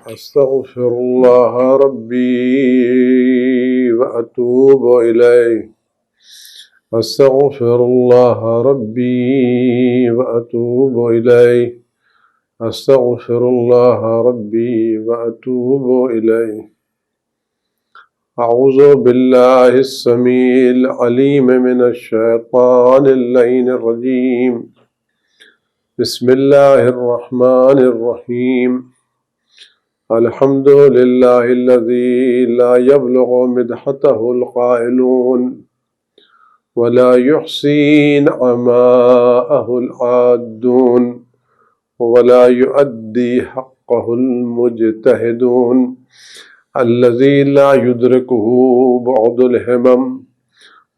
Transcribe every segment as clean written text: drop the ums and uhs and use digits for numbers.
أستغفر الله ربي وأتوب إليه. أستغفر الله ربي وأتوب إليه. أستغفر الله ربي وأتوب إليه. أعوذ بالله السميع العليم من الشيطان اللعين الرجيم. بسم الله الرحمن الرحيم. الحمد لله الذي لا يبلغ مدحته القائلون ولا يحصي نعماءه العادون ولا يؤدي حقه المجتهدون الذي لا يدركه بعد الهمم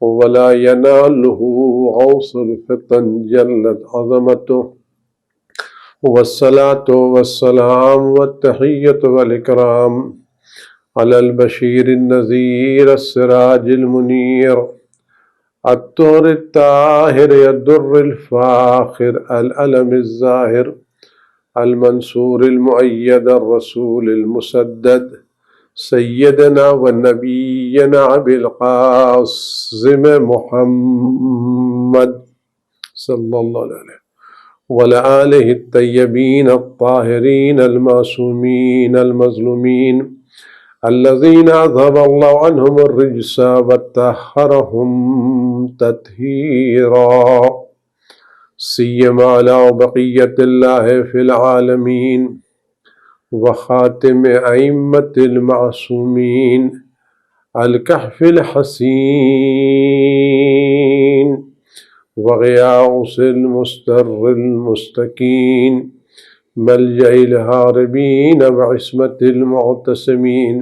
ولا يناله غوص الفتن جلت عظمته. والصلاة والسلام والتحية والإكرام على البشير النذير السراج المنير الطهر الطاهر الدر الفاخر الألم الزاهر المنصور المؤيد الرسول المسدد سيدنا ونبينا أبي القاسم محمد صلى الله عليه وسلم وعلى آله الطيبين الطاهرين المعصومين المظلومين الذين أذهب الله عنهم الرجس وطهرهم تطهيرا سيما على بقية الله في العالمين وخاتم أئمة المعصومين الكهف الحسين وغياث المستر المستكين ملجأ الهاربين وعصمة المعتصمين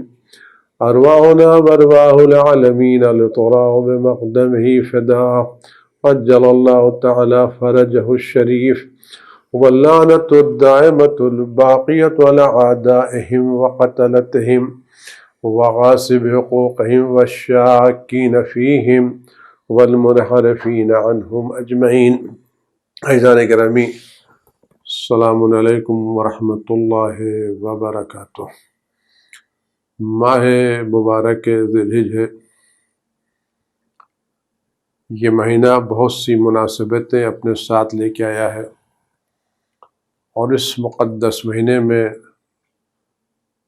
أرواحنا وأرواح العالمين لتراه بمقدمه فداه عجل الله تعالى فرجه الشريف واللعنة الدائمة الباقية على أعدائهم وقتلتهم وغاصب حقوقهم والشاكين فيهم والمنحرفين عنهم أجمعين. عزیزان گرامی، السلام علیکم ورحمۃ اللہ وبرکاتہ۔ ماہ مبارک ذی الحجہ ہے۔ یہ مہینہ بہت سی مناسبتیں اپنے ساتھ لے کے آیا ہے، اور اس مقدس مہینے میں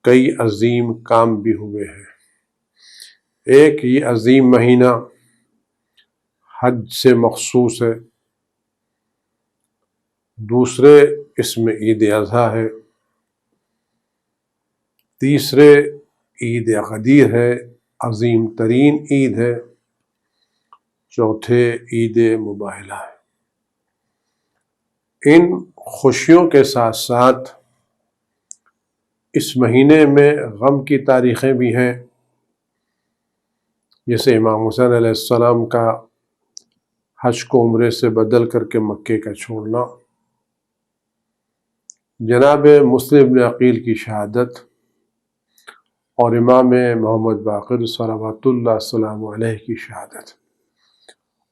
کئی عظیم کام بھی ہوئے ہیں۔ ایک یہ عظیم مہینہ حج سے مخصوص ہے، دوسرے اس میں عید اضحیٰ ہے، تیسرے عید غدیر ہے، عظیم ترین عید ہے، چوتھے عید مباہلہ ہے۔ ان خوشیوں کے ساتھ ساتھ اس مہینے میں غم کی تاریخیں بھی ہیں، جیسے امام حسین علیہ السلام کا حج کو عمرے سے بدل کر کے مکے کا چھوڑنا، جناب مسلم بن عقیل کی شہادت، اور امام محمد باقر صلوات اللہ السلام علیہ کی شہادت،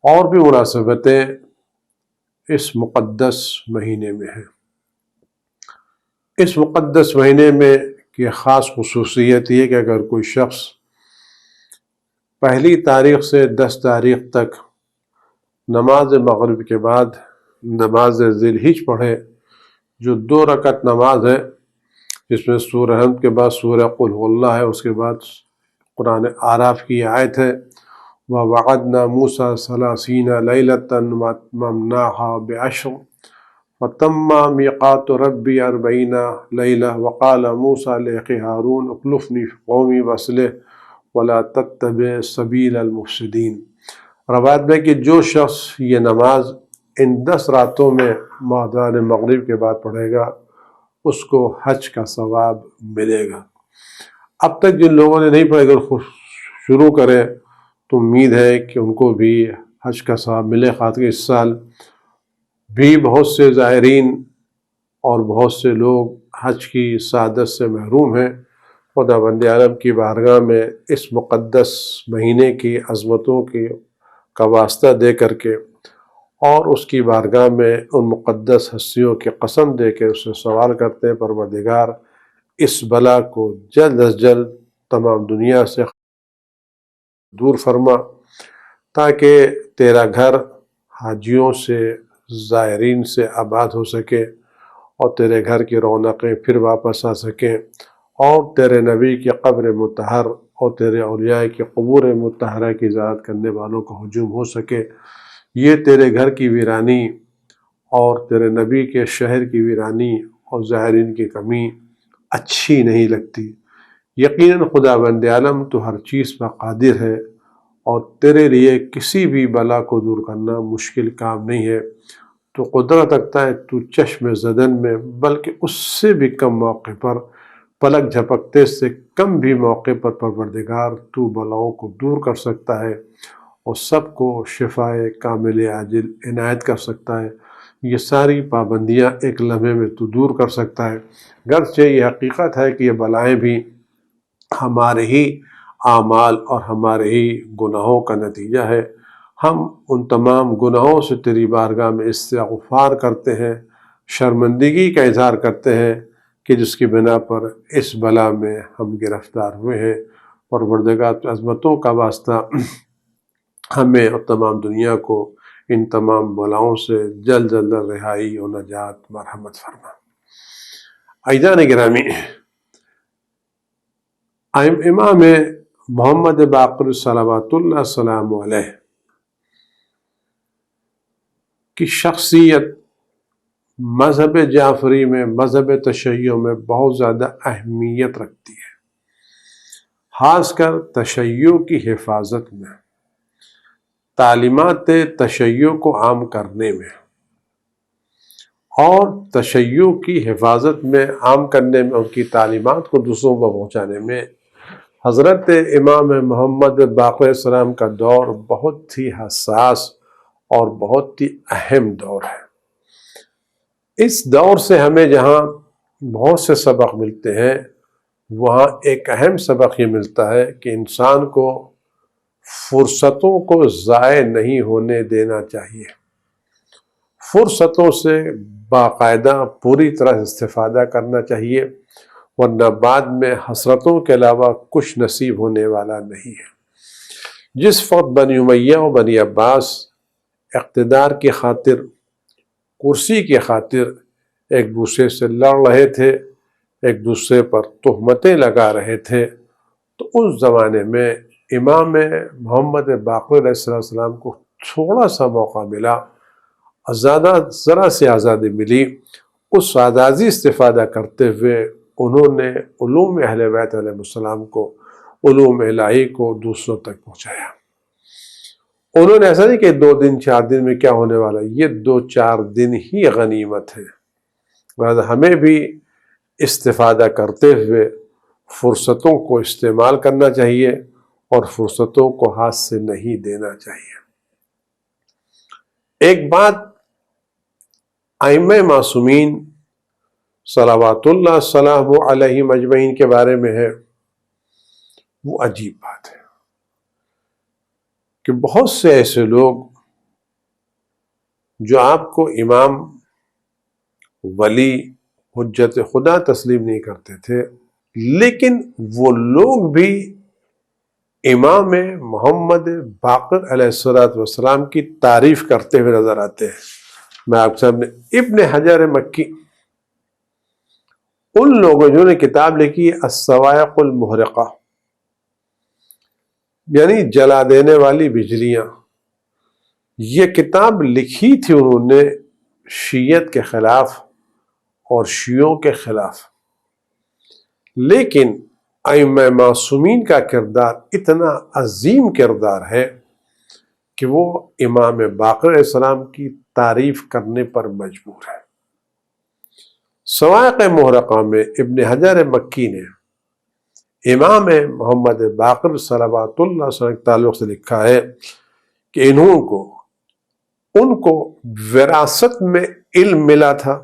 اور بھی مناسبتیں اس مقدس مہینے میں ہیں۔ اس مقدس مہینے میں کی خاص خصوصیت یہ کہ اگر کوئی شخص پہلی تاریخ سے 10 تاریخ تک نماز مغرب کے بعد نماز ذی الحجہ پڑھے، جو 2 رکعت نماز ہے، جس میں سورہ حمد کے بعد سورہ قل هو اللہ ہے، اس کے بعد قرآن اعراف کی آیت ہے وَوَعَدْنَا مُوسَىٰ 30 لَيْلَةً وَأَتْمَمْنَاهَا بِعَشْرٍ وَتَمَّ مِيقَاتُ رَبِّي 40 لَيْلَةً وَقَالَ مُوسَىٰ لِأَخِيهِ هَارُونَ اخْلُفْنِي فِي قَوْمِي وَأَصْلِحْ وَلَا تَتَّبِعْ سَبِيلَ الْمُفْسِدِينَ۔ روایت میں کہ جو شخص یہ نماز ان 10 راتوں میں اذان مغرب کے بعد پڑھے گا، اس کو حج کا ثواب ملے گا۔ اب تک جن لوگوں نے نہیں پڑھے، اگر شروع کریں تو امید ہے کہ ان کو بھی حج کا ثواب ملے، خاطر اس سال بھی بہت سے زائرین اور بہت سے لوگ حج کی سعادت سے محروم ہیں۔ خدا بند عالم کی بارگاہ میں اس مقدس مہینے کی عظمتوں کا واسطہ دے کر کے اور اس کی بارگاہ میں ان مقدس ہستیوں کی قسم دے کے اس سے سوال کرتے ہیں، پروردگار اس بلا کو جلد از جلد تمام دنیا سے دور فرما، تاکہ تیرا گھر حاجیوں سے، زائرین سے آباد ہو سکے، اور تیرے گھر کی رونقیں پھر واپس آ سکیں، اور تیرے نبی کی قبر مطہر اور تیرے اولیاء کی قبور مطہرہ کی زیارت کرنے والوں کو ہجوم ہو سکے۔ یہ تیرے گھر کی ویرانی اور تیرے نبی کے شہر کی ویرانی اور زائرین کی کمی اچھی نہیں لگتی۔ یقیناً خدا بند عالم تو ہر چیز پر قادر ہے، اور تیرے لیے کسی بھی بلا کو دور کرنا مشکل کام نہیں ہے۔ تو قدرت رکھتا ہے، تو چشم زدن میں بلکہ اس سے بھی کم موقع پر، پلک جھپکتے سے کم بھی موقع پر پروردگار تو بلاؤں کو دور کر سکتا ہے اور سب کو شفائے کامل عاجل عنایت کر سکتا ہے۔ یہ ساری پابندیاں ایک لمحے میں تو دور کر سکتا ہے، گرچہ یہ حقیقت ہے کہ یہ بلائیں بھی ہمارے ہی اعمال اور ہمارے ہی گناہوں کا نتیجہ ہے۔ ہم ان تمام گناہوں سے تیری بارگاہ میں استغفار کرتے ہیں، شرمندگی کا اظہار کرتے ہیں کہ جس کی بنا پر اس بلا میں ہم گرفتار ہوئے ہیں۔ پروردگار کی عظمتوں کا واسطہ ہمیں اور تمام دنیا کو ان تمام بلاؤں سے جلد جلد رہائی اور نجات مرحمت فرما۔ عزیزان گرامی، امام محمد باقر صلوات اللہ السلام علیہ کی شخصیت مذہب جعفری میں، مذہب تشیع میں بہت زیادہ اہمیت رکھتی ہے، خاص کر تشیع کی حفاظت میں، تعلیمات تشیع کو عام کرنے میں، اور تشیع کی حفاظت میں، عام کرنے میں، ان کی تعلیمات کو دوسروں کو پہنچانے میں حضرت امام محمد باقر علیہ السلام کا دور بہت ہی حساس اور بہت ہی اہم دور ہے۔ اس دور سے ہمیں جہاں بہت سے سبق ملتے ہیں، وہاں ایک اہم سبق یہ ملتا ہے کہ انسان کو فرصتوں کو ضائع نہیں ہونے دینا چاہیے، فرصتوں سے باقاعدہ پوری طرح استفادہ کرنا چاہیے، ورنہ بعد میں حسرتوں کے علاوہ کچھ نصیب ہونے والا نہیں ہے۔ جس وقت بنی امیہ و بنی عباس اقتدار کی خاطر، کرسی کی خاطر ایک دوسرے سے لڑ رہے تھے، ایک دوسرے پر تہمتیں لگا رہے تھے، تو اس زمانے میں امام محمد باقر علیہ السلام کو تھوڑا سا موقع ملا، ذرا سی آزادی ملی، اس آزادی استفادہ کرتے ہوئے انہوں نے علوم اہل بیت علیہ السلام کو، علوم الہی کو دوسروں تک پہنچایا۔ انہوں نے ایسا نہیں کہ 2 دن 4 دن میں کیا ہونے والا، یہ 2-4 دن ہی غنیمت ہے۔ لہٰذا ہمیں بھی استفادہ کرتے ہوئے فرصتوں کو استعمال کرنا چاہیے اور فرصتوں کو ہاتھ سے نہیں دینا چاہیے۔ ایک بات ائمہ معصومین صلوات اللہ السلام علیہ اجمعین کے بارے میں ہے، وہ عجیب بات ہے کہ بہت سے ایسے لوگ جو آپ کو امام، ولی، حجت خدا تسلیم نہیں کرتے تھے، لیکن وہ لوگ بھی امام محمد باقر علیہ السلام کی تعریف کرتے ہوئے نظر آتے ہیں۔ میں آپ کے سامنے ابن حجر مکی، ان لوگوں جنہوں نے کتاب لکھی ہے الصواعق المحرقہ، یعنی جلا دینے والی بجلیاں، یہ کتاب لکھی تھی انہوں نے شیعت کے خلاف اور شیعوں کے خلاف، لیکن ائمہ معصومین کا کردار اتنا عظیم کردار ہے کہ وہ امام باقر علیہ السلام کی تعریف کرنے پر مجبور ہے۔ صواعق محرقہ میں ابن حجر مکی نے امام محمد باقر صلوات اللہ علیہ وسلم کے تعلق سے لکھا ہے کہ ان کو وراثت میں علم ملا تھا،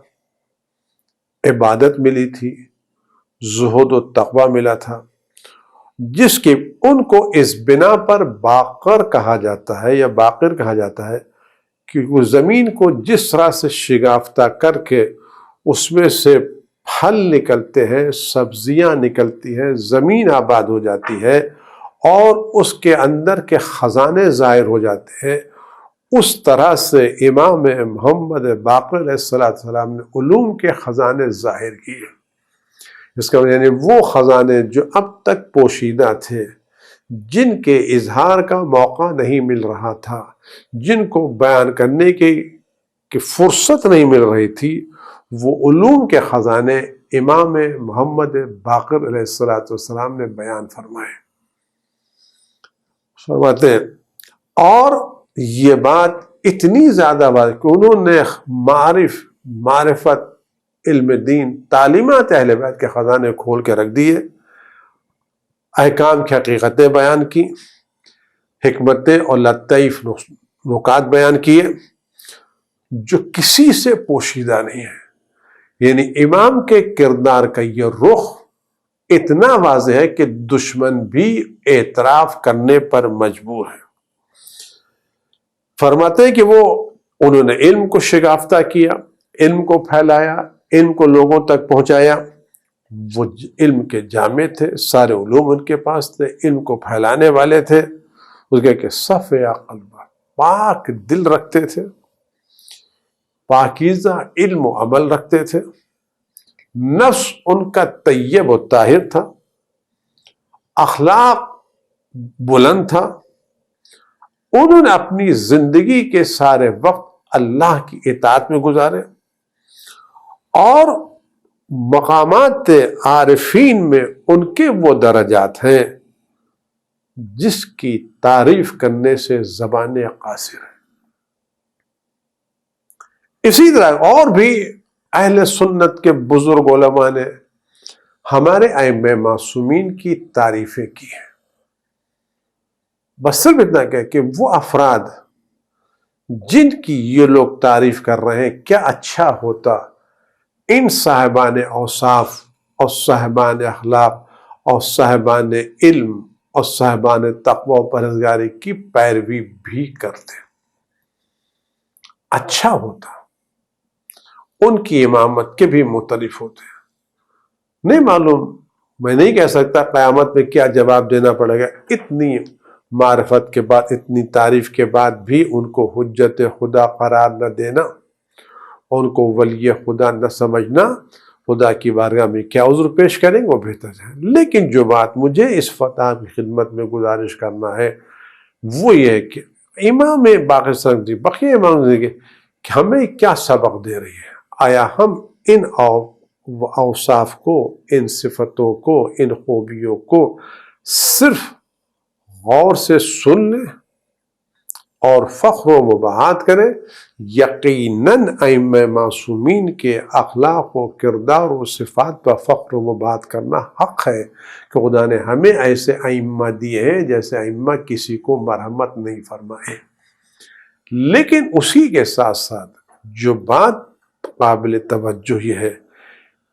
عبادت ملی تھی، زہد و تقوی ملا تھا، جس کی ان کو اس بنا پر باقر کہا جاتا ہے یا باقر کہا جاتا ہے کہ وہ زمین کو جس طرح سے شگافتہ کر کے اس میں سے پھل نکلتے ہیں، سبزیاں نکلتی ہیں، زمین آباد ہو جاتی ہے اور اس کے اندر کے خزانے ظاہر ہو جاتے ہیں، اس طرح سے امام محمد باقر علیہ السلام نے علوم کے خزانے ظاہر کیے۔ اس کا یعنی وہ خزانے جو اب تک پوشیدہ تھے، جن کے اظہار کا موقع نہیں مل رہا تھا، جن کو بیان کرنے کی فرصت نہیں مل رہی تھی، وہ علوم کے خزانے امام محمد باقر علیہ السلام نے بیان فرماتے ہیں۔ اور یہ بات اتنی زیادہ بات کہ انہوں نے معرفت، علم دین، تعلیمات اہل بیت کے خزانے کھول کے رکھ دیے، احکام کی حقیقتیں بیان کی، حکمتیں اور لطائف نکات بیان کیے جو کسی سے پوشیدہ نہیں ہے۔ یعنی امام کے کردار کا یہ رخ اتنا واضح ہے کہ دشمن بھی اعتراف کرنے پر مجبور ہے۔ فرماتے ہیں کہ انہوں نے علم کو شگافتہ کیا، علم کو پھیلایا، علم کو لوگوں تک پہنچایا۔ وہ علم کے جامع تھے، سارے علوم ان کے پاس تھے، علم کو پھیلانے والے تھے۔ اس کے صفِ قلب، پاک دل رکھتے تھے، پاکیزہ علم و عمل رکھتے تھے، نفس ان کا طیب و طاہر تھا، اخلاق بلند تھا۔ انہوں نے اپنی زندگی کے سارے وقت اللہ کی اطاعت میں گزارے، اور مقامات عارفین میں ان کے وہ درجات ہیں جس کی تعریف کرنے سے زبانیں قاصر ہیں۔ اسی طرح اور بھی اہل سنت کے بزرگ علماء نے ہمارے ائمہ معصومین کی تعریفیں کی ہیں۔ بس صرف اتنا کہ وہ افراد جن کی یہ لوگ تعریف کر رہے ہیں، کیا اچھا ہوتا ان صاحبان اوصاف اور صاحبان اخلاق اور صاحبان علم اور صاحبان تقوی و پرہیزگاری کی پیروی بھی کرتے، اچھا ہوتا، ان کی امامت کے بھی مختلف ہوتے ہیں۔ نہیں معلوم، میں نہیں کہہ سکتا قیامت میں کیا جواب دینا پڑے گا۔ اتنی معرفت کے بعد، اتنی تعریف کے بعد بھی ان کو حجت خدا قرار نہ دینا، ان کو ولی خدا نہ سمجھنا، خدا کی بارگاہ میں کیا عذر پیش کریں گے، وہ بہتر ہے۔ لیکن جو بات مجھے اس فتح کی خدمت میں گزارش کرنا ہے وہ یہ ہے کہ امام باقر جی، بقیہ امام جی کہ ہمیں کیا سبق دے رہی ہے۔ آیا ہم ان اوصاف کو، ان صفتوں کو، ان خوبیوں کو صرف غور سے سن لیں اور فخر و مباحات کریں؟ یقیناً ائمہ معصومین کے اخلاق و کردار و صفات پر فخر و مباحات کرنا حق ہے کہ خدا نے ہمیں ایسے ائمہ دیے ہیں جیسے ائمہ کسی کو مرحمت نہیں فرمائے۔ لیکن اسی کے ساتھ ساتھ جو بات قابل توجہ یہ ہے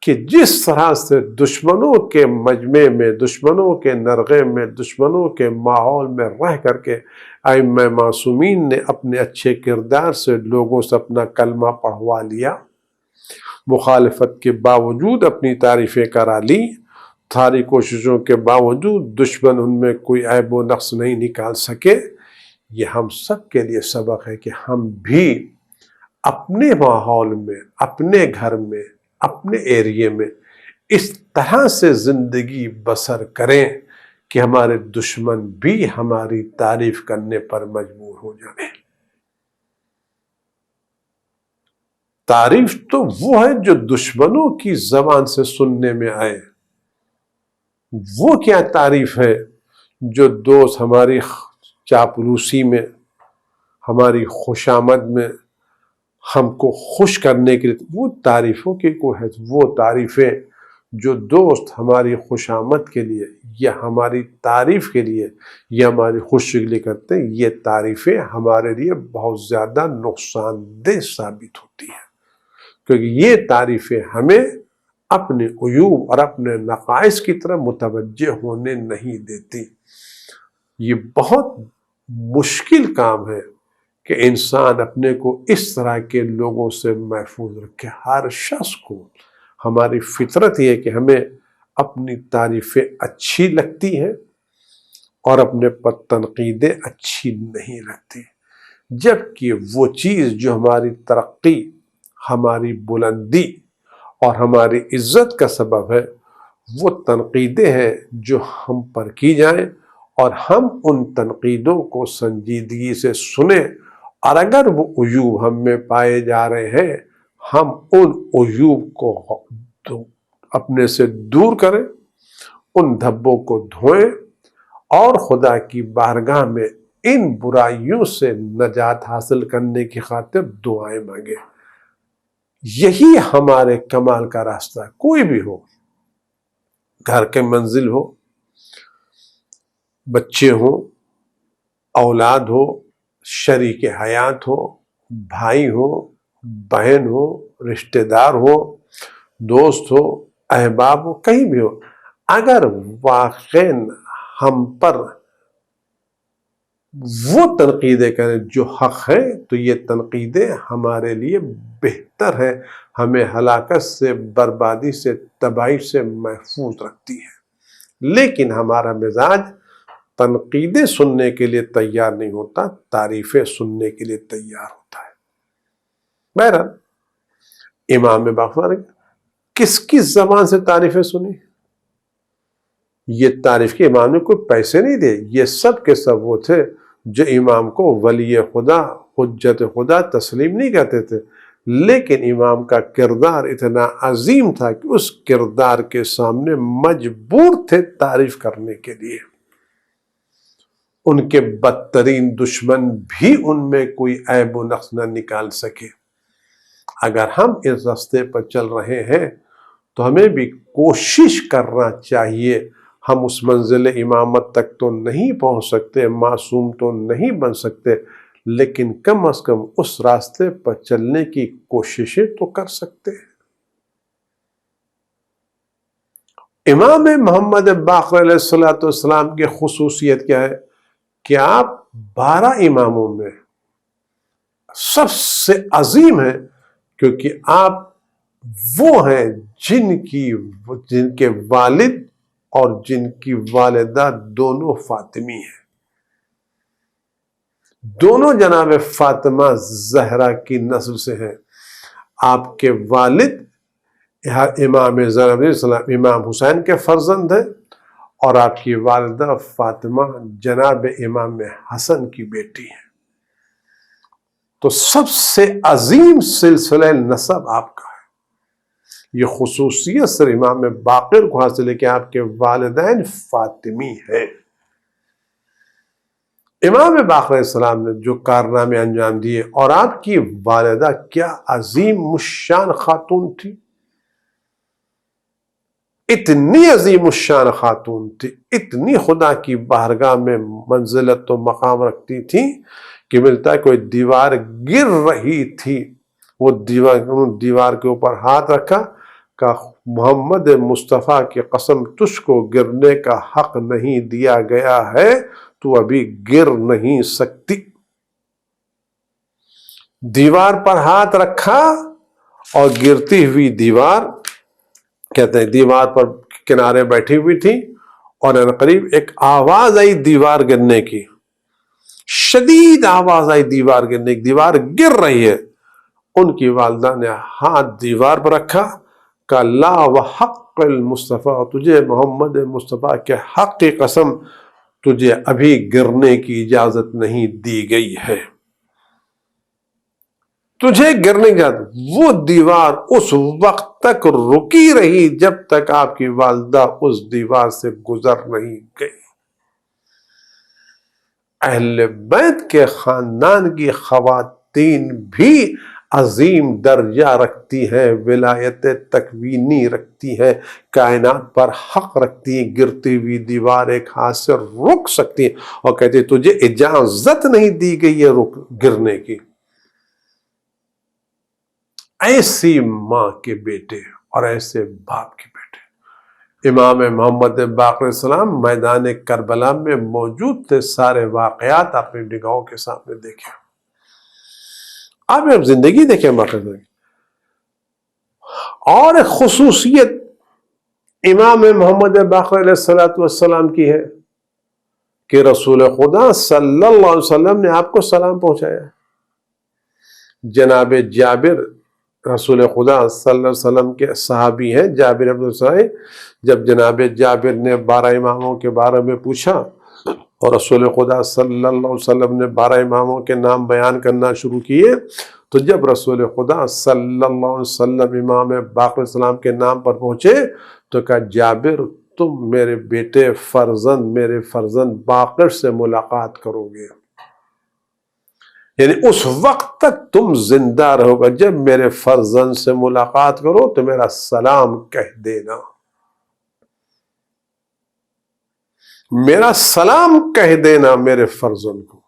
کہ جس طرح سے دشمنوں کے مجمع میں، دشمنوں کے نرغے میں، دشمنوں کے ماحول میں رہ کر کے ائمہ معصومین نے اپنے اچھے کردار سے لوگوں سے اپنا کلمہ پڑھوا لیا، مخالفت کے باوجود اپنی تعریفیں کرا لی، ساری کوششوں کے باوجود دشمن ان میں کوئی عیب و نقص نہیں نکال سکے۔ یہ ہم سب کے لیے سبق ہے کہ ہم بھی اپنے ماحول میں، اپنے گھر میں، اپنے ایریے میں اس طرح سے زندگی بسر کریں کہ ہمارے دشمن بھی ہماری تعریف کرنے پر مجبور ہو جائیں۔ تعریف تو وہ ہے جو دشمنوں کی زبان سے سننے میں آئے۔ وہ کیا تعریف ہے جو دوست ہماری چاپلوسی میں، ہماری خوشامد میں، ہم کو خوش کرنے کے لیے، وہ تعریفوں کی کوئی ہے؟ وہ تعریفیں جو دوست ہماری خوشامد کے لیے یا ہماری تعریف کے لیے یا ہماری خوشگلی کرتے ہیں، یہ تعریفیں ہمارے لیے بہت زیادہ نقصان دہ ثابت ہوتی ہیں، کیونکہ یہ تعریفیں ہمیں اپنے عیوب اور اپنے نقائص کی طرف متوجہ ہونے نہیں دیتی۔ یہ بہت مشکل کام ہے کہ انسان اپنے کو اس طرح کے لوگوں سے محفوظ رکھے۔ ہر شخص کو، ہماری فطرت یہ ہے کہ ہمیں اپنی تعریفیں اچھی لگتی ہیں اور اپنے پر تنقیدیں اچھی نہیں لگتی، جبکہ وہ چیز جو ہماری ترقی، ہماری بلندی اور ہماری عزت کا سبب ہے وہ تنقیدیں ہیں جو ہم پر کی جائیں اور ہم ان تنقیدوں کو سنجیدگی سے سنیں، اور اگر وہ عیوب ہم میں پائے جا رہے ہیں ہم ان عیوب کو اپنے سے دور کریں، ان دھبوں کو دھوئیں اور خدا کی بارگاہ میں ان برائیوں سے نجات حاصل کرنے کی خاطر دعائیں مانگیں۔ یہی ہمارے کمال کا راستہ ہے۔ کوئی بھی ہو، گھر کے منزل ہو، بچے ہوں، اولاد ہو، شریک حیات ہو، بھائی ہو، بہن ہو، رشتہ دار ہو، دوست ہو، احباب ہو، کہیں بھی ہو، اگر واقعاً ہم پر وہ تنقیدیں کریں جو حق ہے تو یہ تنقیدیں ہمارے لیے بہتر ہیں، ہمیں ہلاکت سے، بربادی سے، تباہی سے محفوظ رکھتی ہے۔ لیکن ہمارا مزاج تنقیدیں سننے کے لیے تیار نہیں ہوتا، تعریفیں سننے کے لیے تیار ہوتا ہے۔ بہرحال امام باقر کس کس زبان سے تعریفیں سنی؟ یہ تعریف کے امام نے کوئی پیسے نہیں دے، یہ سب کے سب وہ تھے جو امام کو ولی خدا، حجت خدا تسلیم نہیں کرتے تھے، لیکن امام کا کردار اتنا عظیم تھا کہ اس کردار کے سامنے مجبور تھے تعریف کرنے کے لیے۔ ان کے بدترین دشمن بھی ان میں کوئی عیب و نقص نہ نکال سکے۔ اگر ہم اس راستے پر چل رہے ہیں تو ہمیں بھی کوشش کرنا چاہیے۔ ہم اس منزل امامت تک تو نہیں پہنچ سکتے، معصوم تو نہیں بن سکتے، لیکن کم از کم اس راستے پر چلنے کی کوششیں تو کر سکتے ہیں۔ امام محمد باقر علیہ السلام کی خصوصیت کیا ہے کہ آپ 12 اماموں میں سب سے عظیم ہیں، کیونکہ آپ وہ ہیں جن کے والد اور جن کی والدہ دونوں فاطمی ہیں، دونوں جناب فاطمہ زہرا کی نسل سے ہیں۔ آپ کے والد امام زین علیہ السلام امام حسین کے فرزند ہیں، اور آپ کی والدہ فاطمہ جناب امام حسن کی بیٹی ہیں۔ تو سب سے عظیم سلسلہ نسب آپ کا ہے۔ یہ خصوصیت صرف امام باقر کو حاصل ہے کہ آپ کے والدین فاطمی ہیں۔ امام باقر علیہ السلام نے جو کارنامے انجام دیے، اور آپ کی والدہ کیا عظیم الشان خاتون تھی، اتنی عظیم الشان خاتون تھی، اتنی خدا کی بارگاہ میں منزلت و مقام رکھتی تھی کہ ملتا ہے کوئی دیوار گر رہی تھی، وہ دیوار کے اوپر ہاتھ رکھا کہ محمد مصطفیٰ کی قسم تجھ کو گرنے کا حق نہیں دیا گیا ہے، تو ابھی گر نہیں سکتی۔ دیوار پر ہاتھ رکھا اور گرتی ہوئی دیوار، کہتے ہیں دیوار پر کنارے بیٹھی ہوئی تھی، اور قریب ایک آواز آئی دیوار گرنے کی، شدید آواز آئی دیوار گرنے کی، دیوار گر رہی ہے۔ ان کی والدہ نے ہاتھ دیوار پر رکھا کہ لا وحق المصطفیٰ، تجھے محمد مصطفیٰ کے حق کی قسم تجھے ابھی گرنے کی اجازت نہیں دی گئی ہے، تجھے گرنے کی اجازت۔ وہ دیوار اس وقت تک رکی رہی جب تک آپ کی والدہ اس دیوار سے گزر نہیں گئی۔ اہل بیت کے خاندان کی خواتین بھی عظیم درجہ رکھتی ہیں، ولایت تکوینی رکھتی ہیں، کائنات پر حق رکھتی ہیں، گرتی ہوئی دیوار ایک ہاتھ سے رک سکتی ہیں اور کہتی ہیں تجھے اجازت نہیں دی گئی ہے گرنے کی۔ ایسی ماں کے بیٹے اور ایسے باپ کے بیٹے۔ امام محمد باقر علیہ السلام میدان کربلا میں موجود تھے، سارے واقعات اپنی نگاہوں کے سامنے دیکھیں۔ آپ اب زندگی دیکھیں، اور ایک خصوصیت امام محمد باقر علیہ الصلوۃ والسلام کی ہے کہ رسول خدا صلی اللہ علیہ وسلم نے آپ کو سلام پہنچایا. جناب جابر رسول خدا صلی اللہ علیہ وسلم کے صحابی ہیں، جابر بن عبداللہ. جب جناب جابر نے 12 اماموں کے بارے میں پوچھا اور رسول خدا صلی اللہ علیہ وسلم نے 12 اماموں کے نام بیان کرنا شروع کیے، تو جب رسول خدا صلی اللہ علیہ وسلم امام باقر علیہ السلام کے نام پر پہنچے تو کہا جابر تم میرے بیٹے میرے فرزند باقر سے ملاقات کرو گے، یعنی اس وقت تک تم زندہ رہو گا. جب میرے فرزند سے ملاقات کرو تو میرا سلام کہہ دینا، میرا سلام کہہ دینا میرے فرزند کو.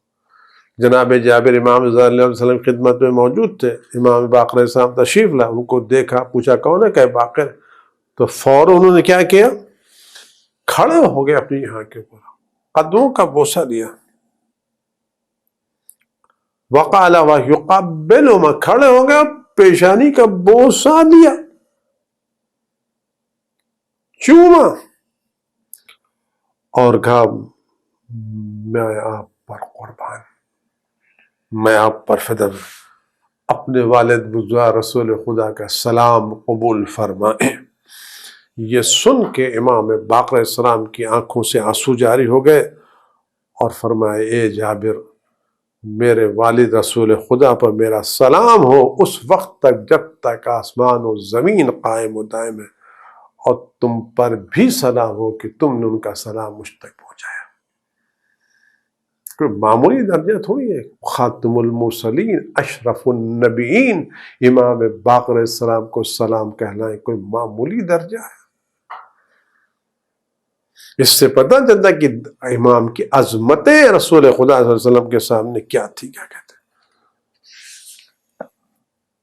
جناب جابر امام صلی اللہ علیہ وسلم کی خدمت میں موجود تھے. امام باقر علیہ السلام تشریف لائے، ان کو دیکھا، پوچھا کون ہے؟ کہ باقر. تو فوراً انہوں نے کیا کیا؟ کھڑے ہو گئے، اپنی یہاں کے اوپر قدموں کا بوسہ لیا. وقال ويقبلهما، کھڑے ہو گئے، پیشانی کا بوسہ لیا، چوما اور کہا میں آپ پر قربان، میں آپ پر فدا. اپنے والد بزرگ رسول خدا کا سلام قبول فرمائیں. یہ سن کے امام باقر علیہ السلام کی آنکھوں سے آنسو جاری ہو گئے اور فرمائے اے جابر، میرے والد رسول خدا پر میرا سلام ہو اس وقت تک جب تک آسمان و زمین قائم و دائم ہے، اور تم پر بھی سلام ہو کہ تم نے ان کا سلام مجھ تک پہنچایا. کوئی معمولی درجہ تھوڑی ہے. خاتم المرسلین، اشرف النبیین امام باقر علیہ السلام کو سلام کہنا کوئی معمولی درجہ ہے. اس سے پتہ چلتا کہ امام کی عظمتیں رسول خدا صلی اللہ علیہ وسلم کے سامنے کیا تھی. کیا کہتے ہیں؟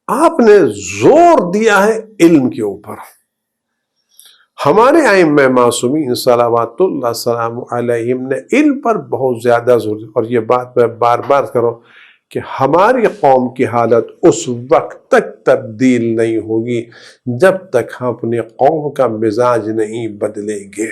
آپ نے زور دیا ہے علم کے اوپر. ہمارے ائمہ معصومین صلوات اللہ سلام علیہم نے علم پر بہت زیادہ زور دیا. اور یہ بات میں بار بار کروں کہ ہماری قوم کی حالت اس وقت تک تبدیل نہیں ہوگی جب تک ہم اپنی قوم کا مزاج نہیں بدلیں گے.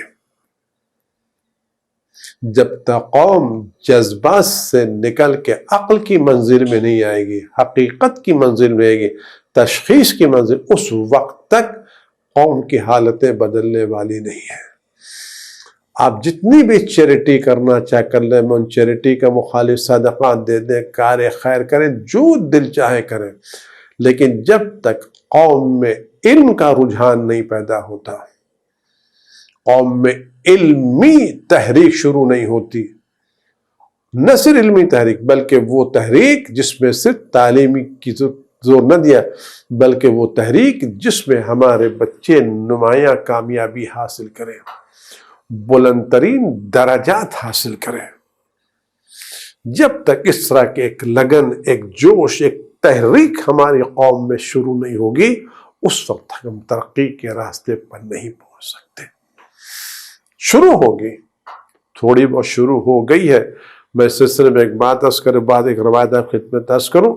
جب تک قوم جذبات سے نکل کے عقل کی منزل میں نہیں آئے گی، حقیقت کی منزل میں آئے گی، تشخیص کی منزل، اس وقت تک قوم کی حالتیں بدلنے والی نہیں ہیں. آپ جتنی بھی چیریٹی کرنا چاہے کر لیں، میں ان چیریٹی کا مخالف صدقات دے دیں، کار خیر کریں، جو دل چاہے کریں، لیکن جب تک قوم میں علم کا رجحان نہیں پیدا ہوتا، قوم میں علمی تحریک شروع نہیں ہوتی، نہ صرف علمی تحریک بلکہ وہ تحریک جس میں صرف تعلیمی کی زور نہ دیا، بلکہ وہ تحریک جس میں ہمارے بچے نمایاں کامیابی حاصل کریں، بلند ترین درجات حاصل کریں. جب تک اس طرح کے ایک لگن، ایک جوش، ایک تحریک ہماری قوم میں شروع نہیں ہوگی، اس وقت تک ہم ترقی کے راستے پر نہیں پہنچ سکتے. شروع ہوگی، تھوڑی بہت شروع ہو گئی ہے. میں اس سلسلے میں ایک بات عرض کروں، بعد ایک روایت آپ خدمت عرض کروں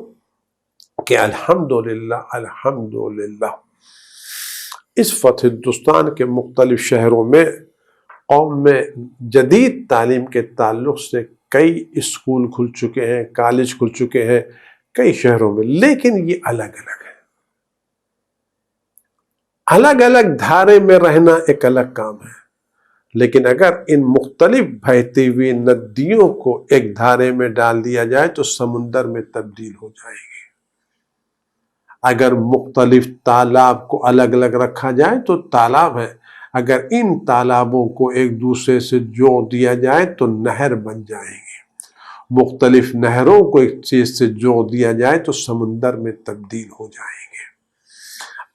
کہ الحمدللہ اس وقت ہندوستان کے مختلف شہروں میں قوم میں جدید تعلیم کے تعلق سے کئی اسکول کھل چکے ہیں، کالج کھل چکے ہیں کئی شہروں میں، لیکن یہ الگ الگ ہے. الگ الگ دھارے میں رہنا ایک الگ کام ہے، لیکن اگر ان مختلف بہتی ہوئی ندیوں کو ایک دھارے میں ڈال دیا جائے تو سمندر میں تبدیل ہو جائے گی. اگر مختلف تالاب کو الگ الگ رکھا جائے تو تالاب ہے، اگر ان تالابوں کو ایک دوسرے سے جوڑ دیا جائے تو نہر بن جائیں گے. مختلف نہروں کو ایک چیز سے جوڑ دیا جائے تو سمندر میں تبدیل ہو جائیں گے.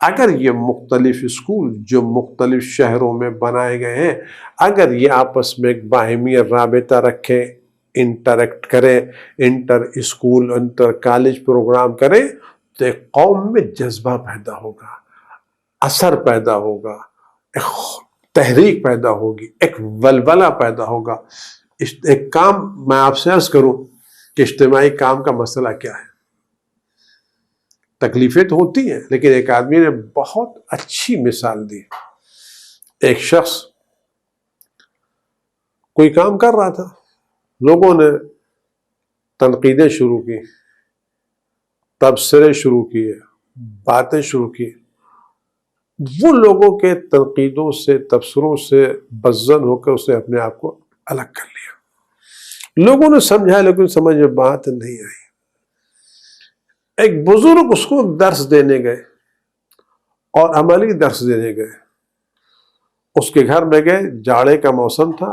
اگر یہ مختلف اسکول جو مختلف شہروں میں بنائے گئے ہیں، اگر یہ آپس میں ایک باہمی رابطہ رکھیں، انٹریکٹ کریں، inter school inter college program کریں، تو ایک قوم میں جذبہ پیدا ہوگا، اثر پیدا ہوگا، ایک تحریک پیدا ہوگی، ایک ولولہ پیدا ہوگا. ایک کام میں آپ سے عرض کروں کہ اجتماعی کام کا مسئلہ کیا ہے. تکلیفیں تو ہوتی ہیں، لیکن ایک آدمی نے بہت اچھی مثال دی. ایک شخص کوئی کام کر رہا تھا، لوگوں نے تنقیدیں شروع کی، تبصرے شروع کیے، باتیں شروع کی. وہ لوگوں کے تنقیدوں سے، تبصروں سے بزن ہو کر اس نے اپنے آپ کو الگ کر لیا. لوگوں نے سمجھا لیکن سمجھ میں بات نہیں آئی. ایک بزرگ اس کو درس دینے گئے اور عملی درس دینے گئے. اس کے گھر میں گئے، جاڑے کا موسم تھا،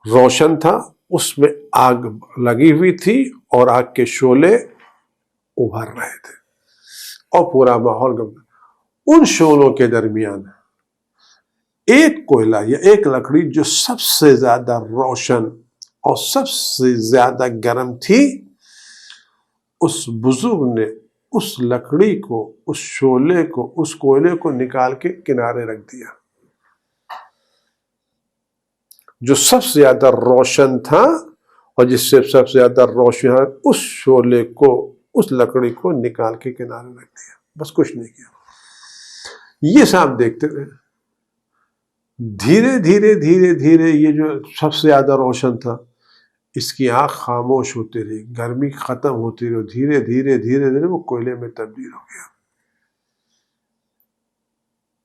روشن تھا، اس میں آگ لگی ہوئی تھی اور آگ کے شعلے ابھر رہے تھے اور پورا ماحول گرم. ان شعلوں کے درمیان ایک کوئلہ یا ایک لکڑی جو سب سے زیادہ روشن اور سب سے زیادہ گرم تھی، اس بزرگ نے اس لکڑی کو، اس شعلے کو، اس کوئلے کو نکال کے کنارے رکھ دیا. جو سب سے زیادہ روشن تھا اور جس سے سب سے زیادہ روشن، اس شعلے کو، اس لکڑی کو نکال کے کنارے رکھ دیا، بس کچھ نہیں کیا. یہ صاحب دیکھتے رہے. دھیرے دھیرے دھیرے دھیرے یہ جو سب سے زیادہ روشن تھا، اس کی آنکھ خاموش ہوتی رہی، گرمی ختم ہوتی رہی، دھیرے دھیرے دھیرے دھیرے وہ کوئلے میں تبدیل ہو گیا.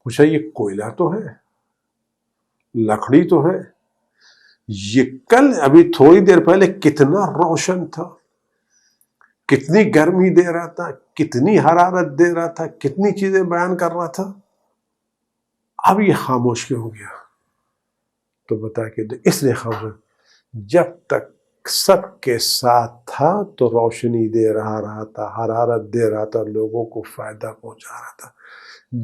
پوچھا یہ کوئلہ تو ہے، لکڑی تو ہے، یہ کل ابھی تھوڑی دیر پہلے کتنا روشن تھا، کتنی گرمی دے رہا تھا، کتنی حرارت دے رہا تھا، کتنی چیزیں بیان کر رہا تھا، اب یہ خاموش کیوں ہو گیا؟ تو بتا کے اس لیے خاموش، جب تک سب کے ساتھ تھا تو روشنی دے رہا تھا، حرارت دے رہا تھا، لوگوں کو فائدہ پہنچا رہا تھا.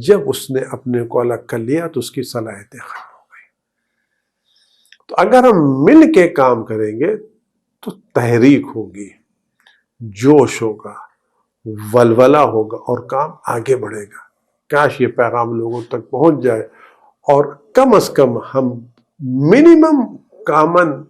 جب اس نے اپنے کو الگ کر لیا تو اس کی صلاحیتیں ختم ہو گئی. تو اگر ہم مل کے کام کریں گے تو تحریک ہوگی، جوش ہوگا، ولولہ ہوگا اور کام آگے بڑھے گا. کاش یہ پیغام لوگوں تک پہنچ جائے اور کم از کم ہم منیمم کامن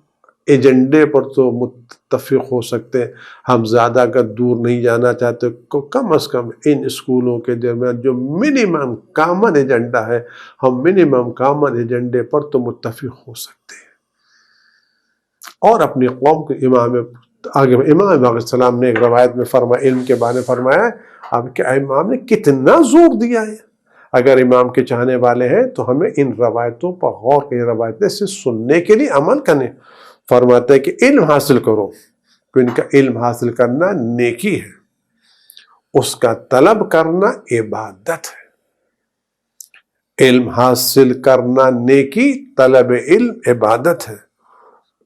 ایجنڈے پر تو متفق ہو سکتے ہیں. ہم زیادہ اگر دور نہیں جانا چاہتے تو کم از کم ان اسکولوں کے درمیان جو منیمم کامن ایجنڈا ہے، ہم منیمم کامن ایجنڈے پر تو متفق ہو سکتے ہیں. اور اپنی قوم کے امام علیہ السلام نے ایک روایت میں فرمایا، علم کے بارے میں فرمایا، اب کہ امام نے کتنا زور دیا ہے. اگر امام کے چاہنے والے ہیں تو ہمیں ان روایتوں پر غور کریں، روایتیں سے سننے کے لیے عمل کریں. فرماتا ہے کہ علم حاصل کرو، تو ان کا علم حاصل کرنا نیکی ہے، اس کا طلب کرنا عبادت ہے. علم حاصل کرنا نیکی، طلب علم عبادت ہے.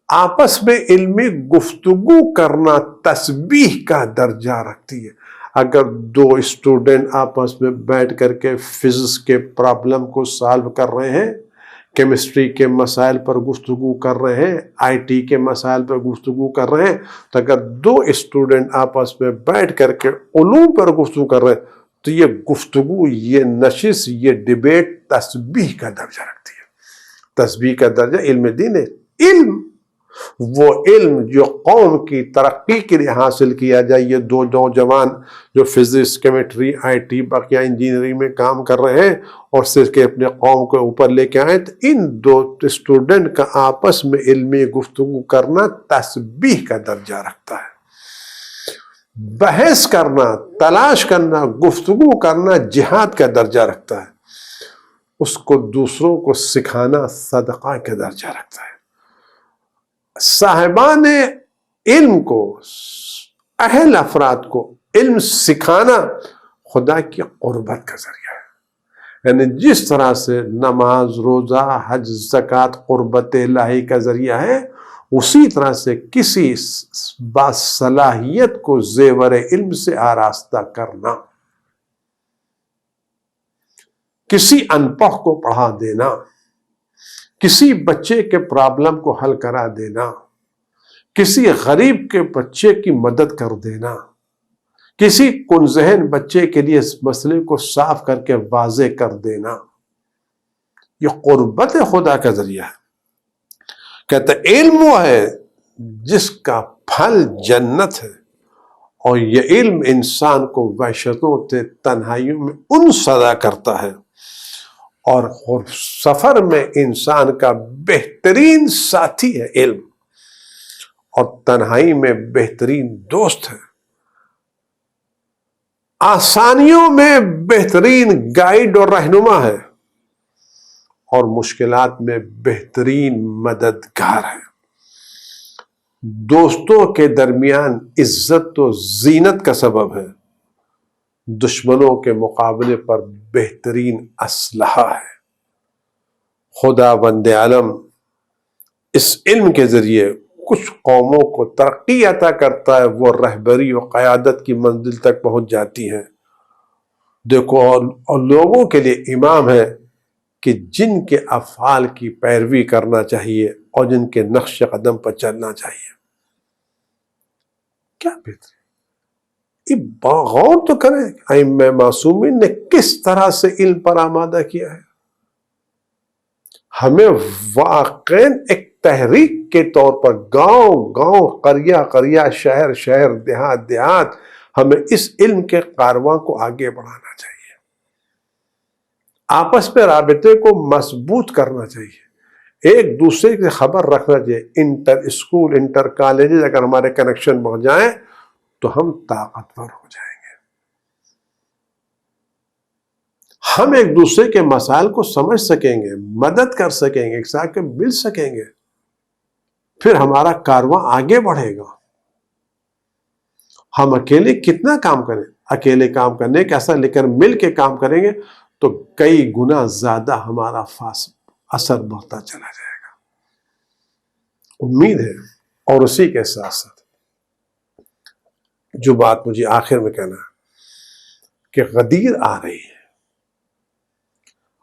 آپس میں علمی گفتگو کرنا تسبیح کا درجہ رکھتی ہے. اگر دو اسٹوڈنٹ آپس میں بیٹھ کر کے فزکس کے پرابلم کو سالو کر رہے ہیں، کیمسٹری کے مسائل پر گفتگو کر رہے ہیں، آئی ٹی کے مسائل پر گفتگو کر رہے ہیں، تو اگر دو اسٹوڈنٹ آپس میں بیٹھ کر کے علوم پر گفتگو کر رہے ہیں تو یہ گفتگو، یہ نشست، یہ ڈیبیٹ تسبیح کا درجہ رکھتی ہے. تسبیح کا درجہ علم دین ہے. علم، وہ علم جو قوم کی ترقی کے لیے حاصل کیا جائے. یہ دو نوجوان جو فزکس، کیمسٹری، آئی ٹی، بقیہ انجینئرنگ میں کام کر رہے ہیں اور صرف کہ اپنے قوم کو اوپر لے کے آئے، تو ان دو اسٹوڈنٹ کا آپس میں علمی گفتگو کرنا تسبیح کا درجہ رکھتا ہے. بحث کرنا، تلاش کرنا، گفتگو کرنا جہاد کا درجہ رکھتا ہے. اس کو دوسروں کو سکھانا صدقہ کا درجہ رکھتا ہے. صاحبان علم کو، اہل افراد کو علم سکھانا خدا کی قربت کا ذریعہ ہے. یعنی جس طرح سے نماز، روزہ، حج، زکوٰۃ قربت الہی کا ذریعہ ہے، اسی طرح سے کسی باصلاحیت کو زیور علم سے آراستہ کرنا، کسی ان پڑھ کو پڑھا دینا، کسی بچے کے پرابلم کو حل کرا دینا، کسی غریب کے بچے کی مدد کر دینا، کسی کن ذہن بچے کے لیے اس مسئلے کو صاف کر کے واضح کر دینا، یہ قربت خدا کا ذریعہ ہے. کہتے علم وہ ہے جس کا پھل جنت ہے اور یہ علم انسان کو وحشتوں سے تنہائیوں میں انس ادا کرتا ہے، اور سفر میں انسان کا بہترین ساتھی ہے علم، اور تنہائی میں بہترین دوست ہے، آسانیوں میں بہترین گائیڈ اور رہنما ہے، اور مشکلات میں بہترین مددگار ہے۔ دوستوں کے درمیان عزت و زینت کا سبب ہے، دشمنوں کے مقابلے پر بہترین اسلحہ ہے۔ خدا بند عالم اس علم کے ذریعے کچھ قوموں کو ترقی عطا کرتا ہے، وہ رہبری و قیادت کی منزل تک پہنچ جاتی ہیں۔ دیکھو، اور لوگوں کے لیے امام ہے کہ جن کے افعال کی پیروی کرنا چاہیے اور جن کے نقش قدم پر چلنا چاہیے۔ کیا بہتر ہے؟ غور تو کریں ائمہ معصومین نے کس طرح سے علم پر آمادہ کیا ہے۔ ہمیں واقعاً ایک تحریک کے طور پر گاؤں گاؤں، قریہ قریہ، شہر شہر، دیہات دیہات، ہمیں اس علم کے کارواں کو آگے بڑھانا چاہیے، آپس میں رابطے کو مضبوط کرنا چاہیے، ایک دوسرے کی خبر رکھنا چاہیے۔ انٹر اسکول، انٹر کالجز اگر ہمارے کنیکشن بڑھ جائیں تو ہم طاقتور ہو جائیں گے، ہم ایک دوسرے کے مسائل کو سمجھ سکیں گے، مدد کر سکیں گے، ایک ساتھ مل سکیں گے، پھر ہمارا کارواں آگے بڑھے گا۔ ہم اکیلے کتنا کام کریں، اکیلے کام کرنے کا ایسا، لیکن مل کے کام کریں گے تو کئی گنا زیادہ ہمارا اثر بڑھتا چلا جائے گا۔ امید ہے، اور اسی کے ساتھ ساتھ جو بات مجھے آخر میں کہنا ہے کہ غدیر آ رہی ہے۔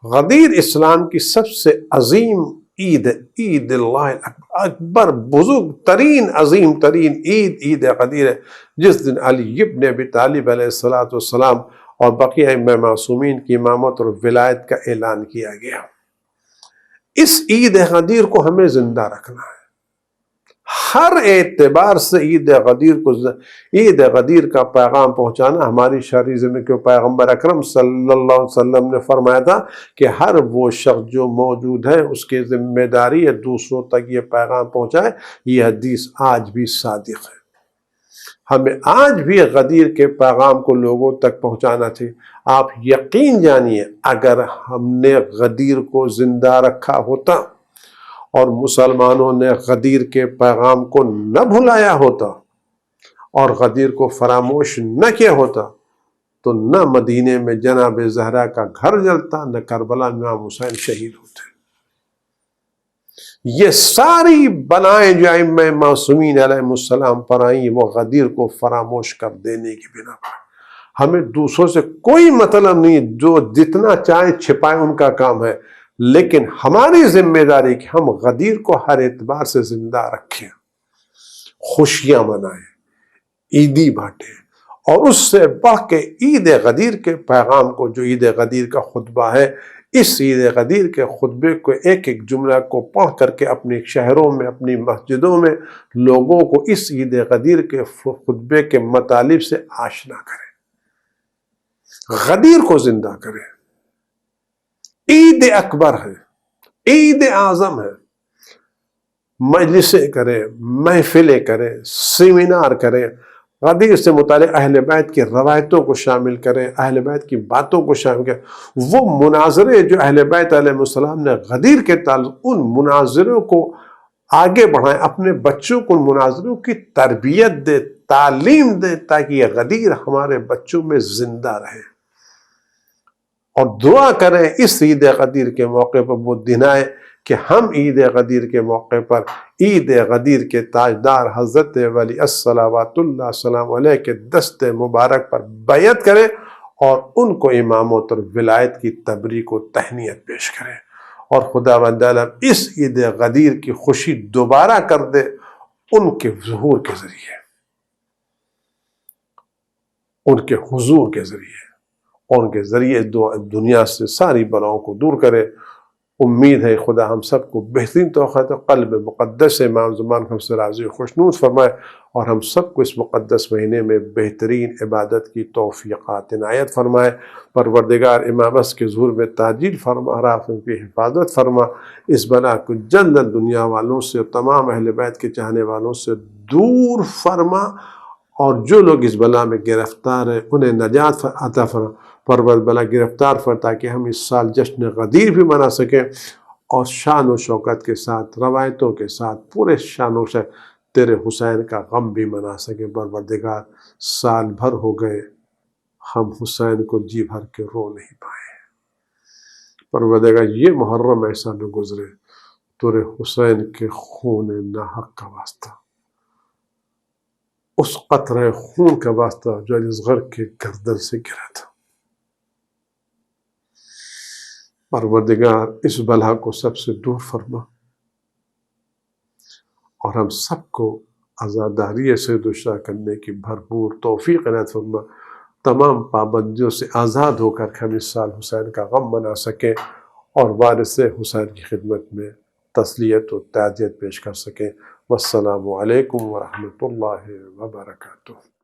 غدیر اسلام کی سب سے عظیم عید ہے، عید اللہ اکبر، بزرگ ترین عظیم ترین عید عید غدیر ہے، جس دن علی ابن ابی طالب علیہ السلام اور بقیہ ائمہ معصومین کی امامت اور ولایت کا اعلان کیا گیا۔ اس عید غدیر کو ہمیں زندہ رکھنا ہے، ہر اعتبار سے عید غدیر کا پیغام پہنچانا ہماری شرعی ذمہ کے۔ پیغمبر اکرم صلی اللہ علیہ وسلم نے فرمایا تھا کہ ہر وہ شخص جو موجود ہے اس کی ذمہ داری ہے دوسروں تک یہ پیغام پہنچائے۔ یہ حدیث آج بھی صادق ہے، ہمیں آج بھی غدیر کے پیغام کو لوگوں تک پہنچانا چاہیے۔ آپ یقین جانیے، اگر ہم نے غدیر کو زندہ رکھا ہوتا اور مسلمانوں نے غدیر کے پیغام کو نہ بھلایا ہوتا اور غدیر کو فراموش نہ کیا ہوتا تو نہ مدینے میں جناب زہرا کا گھر جلتا، نہ کربلا میں امام حسین شہید ہوتے۔ یہ ساری بلائیں جو ائمہ معصومین علیہ السلام پر آئیں، وہ غدیر کو فراموش کر دینے کی بنا پر۔ ہمیں دوسروں سے کوئی مطلب نہیں، جو جتنا چاہیں چھپائیں ان کا کام ہے، لیکن ہماری ذمہ داری کہ ہم غدیر کو ہر اعتبار سے زندہ رکھیں، خوشیاں منائیں، عیدی بانٹیں، اور اس سے بڑھ کے عید غدیر کے پیغام کو، جو عید غدیر کا خطبہ ہے، اس عید غدیر کے خطبے کو ایک ایک جملہ کو پڑھ کر کے اپنے شہروں میں، اپنی مسجدوں میں لوگوں کو اس عید غدیر کے خطبے کے مطالب سے آشنا کریں، غدیر کو زندہ کریں۔ عید اکبر ہے، عید اعظم ہے، مجلسیں کریں، محفلیں کریں، سیمینار کریں، غدیر سے متعلق اہل بیت کی روایتوں کو شامل کریں، اہل بیت کی باتوں کو شامل کریں، وہ مناظرے جو اہل بیت علیہ السلام نے غدیر کے تعلق، ان مناظروں کو آگے بڑھائیں، اپنے بچوں کو ان مناظروں کی تربیت دے، تعلیم دے، تاکہ یہ غدیر ہمارے بچوں میں زندہ رہے، اور دعا کریں اس عید غدیر کے موقع پر وہ دن آئے کہ ہم عید غدیر کے موقع پر عید غدیر کے تاجدار حضرت ولی الصلوات اللہ السلام علیہ کے دست مبارک پر بیعت کریں اور ان کو امامت اور ولایت کی تبریک و تہنیت پیش کریں، اور خدا بند عالم اس عید غدیر کی خوشی دوبارہ کر دے ان کے ظہور کے ذریعے، ان کے حضور کے ذریعے، اور ان کے ذریعے دنیا سے ساری بلاؤں کو دور کرے۔ امید ہے خدا ہم سب کو بہترین توقع تو قلب مقدس امام زمان ہم سے راضی و خوشنود فرمائے، اور ہم سب کو اس مقدس مہینے میں بہترین عبادت کی توفیقات عنایت فرمائے۔ پروردگار امامس کے ظہور میں تاجیل فرما، رافع کی حفاظت فرما، اس بلا کو جلد دنیا والوں سے اور تمام اہل بیت کے چاہنے والوں سے دور فرما، اور جو لوگ اس بلا میں گرفتار ہیں انہیں نجات عطا فرما۔ پرور بلا گرفتار فرما تاکہ ہم اس سال جشن غدیر بھی منا سکیں، اور شان و شوکت کے ساتھ، روایتوں کے ساتھ، پورے شان و شوکت تیرے حسین کا غم بھی منا سکیں۔ پروردگار سال بھر ہو گئے ہم حسین کو جی بھر کے رو نہیں پائے، پروردگار یہ محرم ایسا نہ گزرے تیرے حسین کے خون ناحق کا واسطہ، اس قطرہ خون کا واسطہ جو علی اصغر کے گردن سے گرا تھا۔ پروردگار اس بلا کو سب سے دور فرما، اور ہم سب کو عزاداری سے دوشا کرنے کی بھرپور توفیق عنایت فرما، تمام پابندیوں سے آزاد ہو کر ہم اس سال حسین کا غم منا سکیں، اور وارث حسین کی خدمت میں تسلیت و تعزیت پیش کر سکیں۔ والسلام علیکم ورحمۃ اللہ وبرکاتہ۔